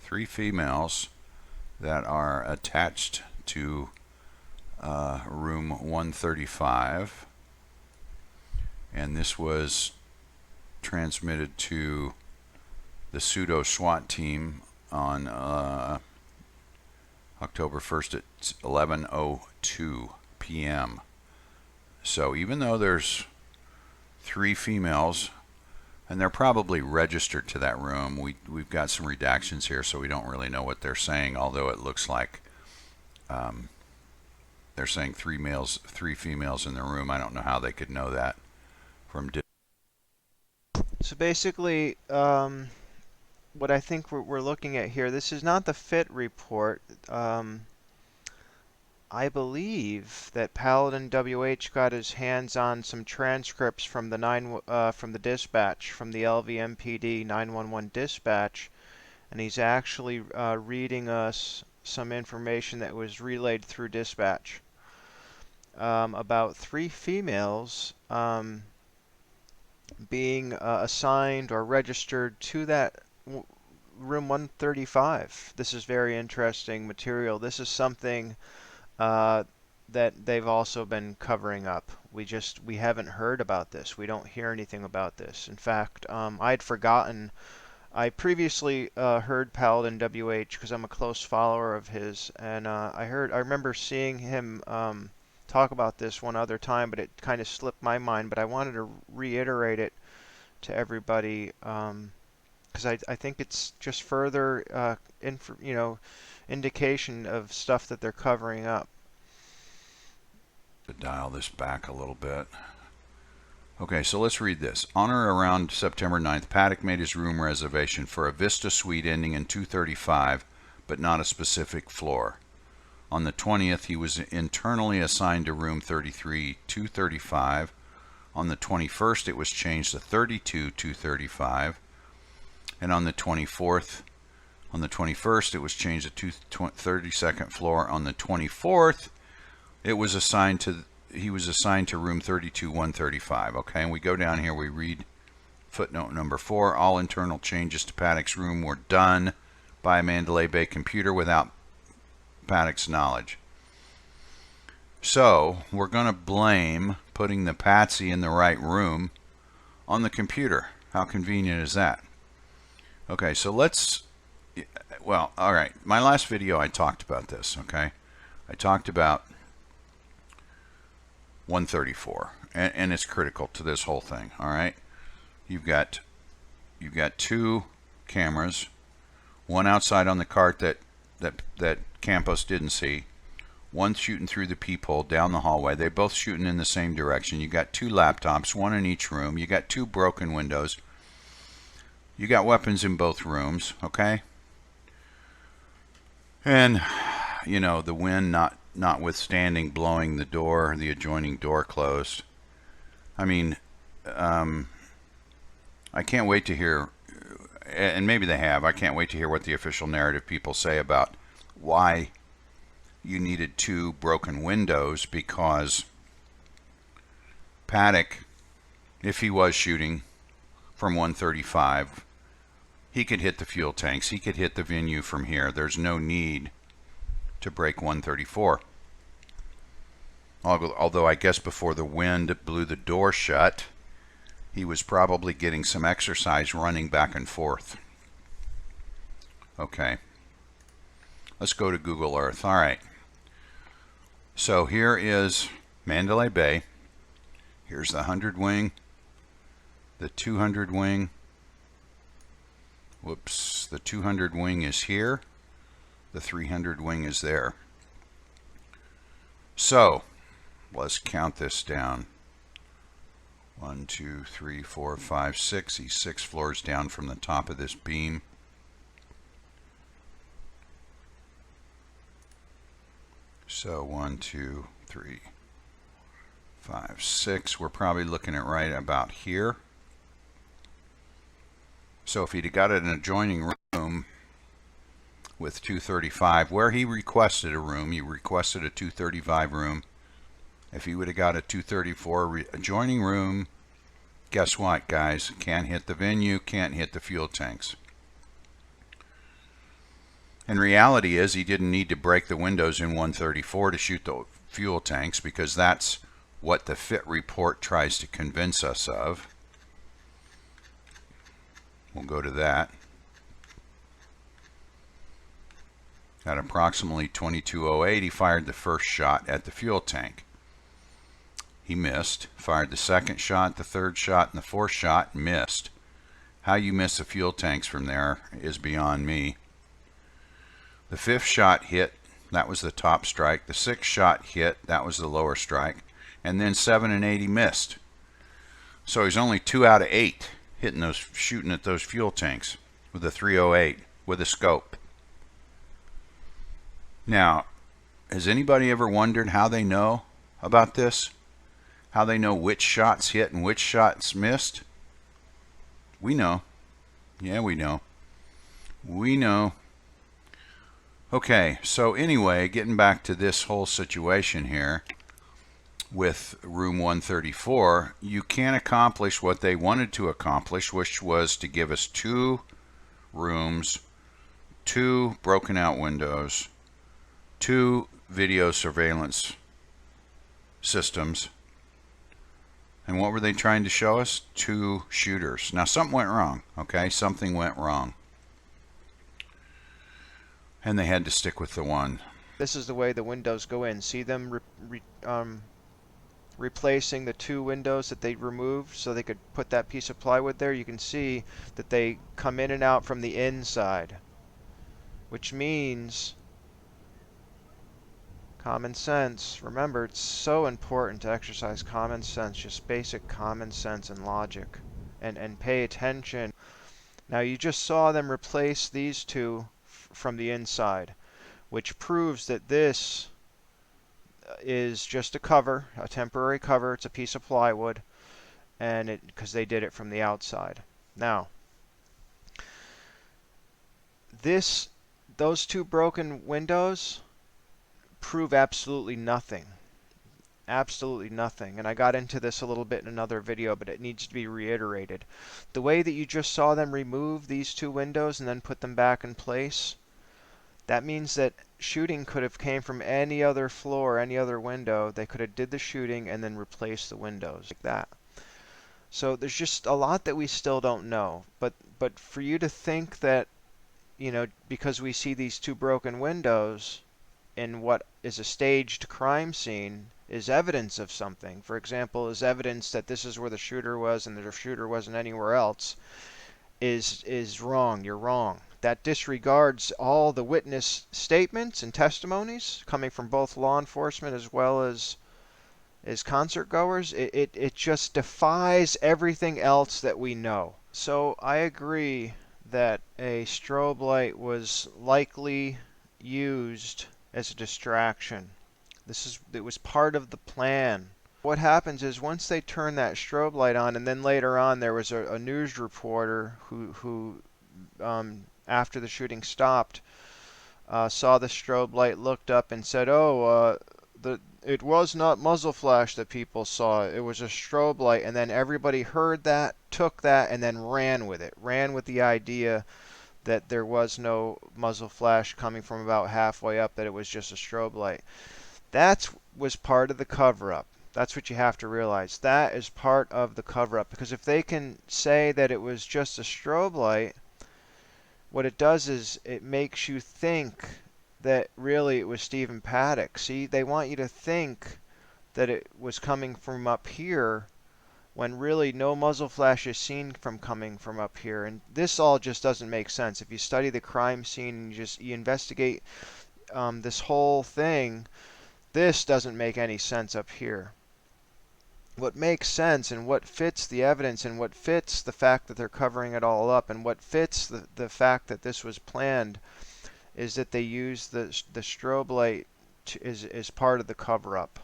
3 females that are attached to room 135, and this was transmitted to the pseudo SWAT team on October 1st at 11:02 p.m. So even though there's 3 females, and they're probably registered to that room, we've got some redactions here, so we don't really know what they're saying, although it looks like they're saying 3 males, 3 females in the room. I don't know how they could know that from. So basically, what I think we're looking at here, this is not the fit report. I believe that Paladin WH got his hands on some transcripts from the dispatch, from the LVMPD 911 dispatch, and he's actually reading us some information that was relayed through dispatch about 3 females being assigned or registered to that room 135. This is very interesting material. This is something that they've also been covering up. We haven't heard about this. We don't hear anything about this. In fact, I'd forgotten. I previously heard Paladin WH because I'm a close follower of his, and I remember seeing him talk about this one other time, but it kind of slipped my mind. But I wanted to reiterate it to everybody because I think it's just further indication of stuff that they're covering up. To dial this back a little bit. Okay, so let's read this. On or around September 9th, Paddock made his room reservation for a Vista suite ending in 235, but not a specific floor. On the 20th, he was internally assigned to room 33 235. On the 21st, it was changed to 32 235. And on the 24th, on the 21st, it was changed to 32nd floor. On the 24th, he was assigned to room 32 135. Okay, and we go down here, we read footnote number 4. All internal changes to Paddock's room were done by a Mandalay Bay computer without Paddock's knowledge. So we're going to blame putting the patsy in the right room on the computer. How convenient is that? Okay, so well, all right. My last video I talked about this, okay? I talked about 134, and it's critical to this whole thing, all right? You've got 2 cameras, one outside on the cart that Campos didn't see, one shooting through the peephole down the hallway. They're both shooting in the same direction. You got 2 laptops, one in each room. You got 2 broken windows. You got weapons in both rooms, okay? And, you know, the wind notwithstanding blowing the adjoining door closed. I mean, I can't wait to hear, and maybe they have, I can't wait to hear what the official narrative people say about why you needed 2 broken windows, because Paddock, if he was shooting from 135, he could hit the fuel tanks, he could hit the venue from here. There's no need to break 134. Although I guess before the wind blew the door shut, he was probably getting some exercise running back and forth. Okay. Let's go to Google Earth. All right. So here is Mandalay Bay. Here's the 100 wing, the 200 wing. Whoops, the 200 wing is here. The 300 wing is there. So let's count this down. 1, 2, 3, 4, 5, 6. He's 6 floors down from the top of this beam. So 1, 2, 3, 5, 6. We're probably looking at right about here. So if he'd got an adjoining room with 235, where he requested a room, he requested a 235 room. If he would have got a 234 adjoining room, guess what, guys? Can't hit the venue, can't hit the fuel tanks. And reality is he didn't need to break the windows in 134 to shoot the fuel tanks, because that's what the fit report tries to convince us of. We'll go to that. At approximately 22:08, he fired the first shot at the fuel tank. He missed. Fired the second shot, the third shot, and the fourth shot, and missed. How you miss the fuel tanks from there is beyond me. The fifth shot hit. That was the top strike. The sixth shot hit. That was the lower strike. And then 7 and 8 he missed. So he's only 2 out of 8 hitting those, shooting at those fuel tanks with a 308 with a scope. Now, has anybody ever wondered how they know about this? How they know which shots hit and which shots missed? We know. Yeah, we know. We know. Okay, so anyway, getting back to this whole situation here with room 134, you can't accomplish what they wanted to accomplish, which was to give us 2 rooms, 2 broken out windows, 2 video surveillance systems. And what were they trying to show us? 2 shooters. Now something went wrong, okay? Something went wrong. And they had to stick with the one. This is the way the windows go in. See them replacing the 2 windows that they removed so they could put that piece of plywood there? You can see that they come in and out from the inside, which means common sense. Remember, it's so important to exercise common sense, just basic common sense and logic, and pay attention. Now you just saw them replace these 2 from the inside, which proves that this is just a cover, a temporary cover. It's a piece of plywood, and because they did it from the outside. Now, those 2 broken windows prove absolutely nothing. Absolutely nothing. And I got into this a little bit in another video, but it needs to be reiterated. The way that you just saw them remove these 2 windows and then put them back in place, that means that shooting could have came from any other floor, any other window. They could have did the shooting and then replaced the windows like that. So there's just a lot that we still don't know. But for you to think that, you know, because we see these 2 broken windows in what is a staged crime scene is evidence of something. For example, is evidence that this is where the shooter was and the shooter wasn't anywhere else, is wrong. You're wrong. That disregards all the witness statements and testimonies coming from both law enforcement as well as concert goers. It just defies everything else that we know. So I agree that a strobe light was likely used as a distraction. It was part of the plan. What happens is once they turn that strobe light on, and then later on there was a news reporter who after the shooting stopped, saw the strobe light, looked up and said, "Oh, it was not muzzle flash that people saw. It was a strobe light." And then everybody heard that, took that, and then ran with it. Ran with the idea that there was no muzzle flash coming from about halfway up, that it was just a strobe light. That was part of the cover-up. That's what you have to realize. That is part of the cover-up. Because if they can say that it was just a strobe light, what it does is it makes you think that really it was Stephen Paddock. See, they want you to think that it was coming from up here, when really no muzzle flash is seen from coming from up here. And this all just doesn't make sense. If you study the crime scene and you investigate this whole thing, this doesn't make any sense up here. What makes sense and what fits the evidence and what fits the fact that they're covering it all up and what fits the fact that this was planned is that they used the strobe light as part of the cover-up.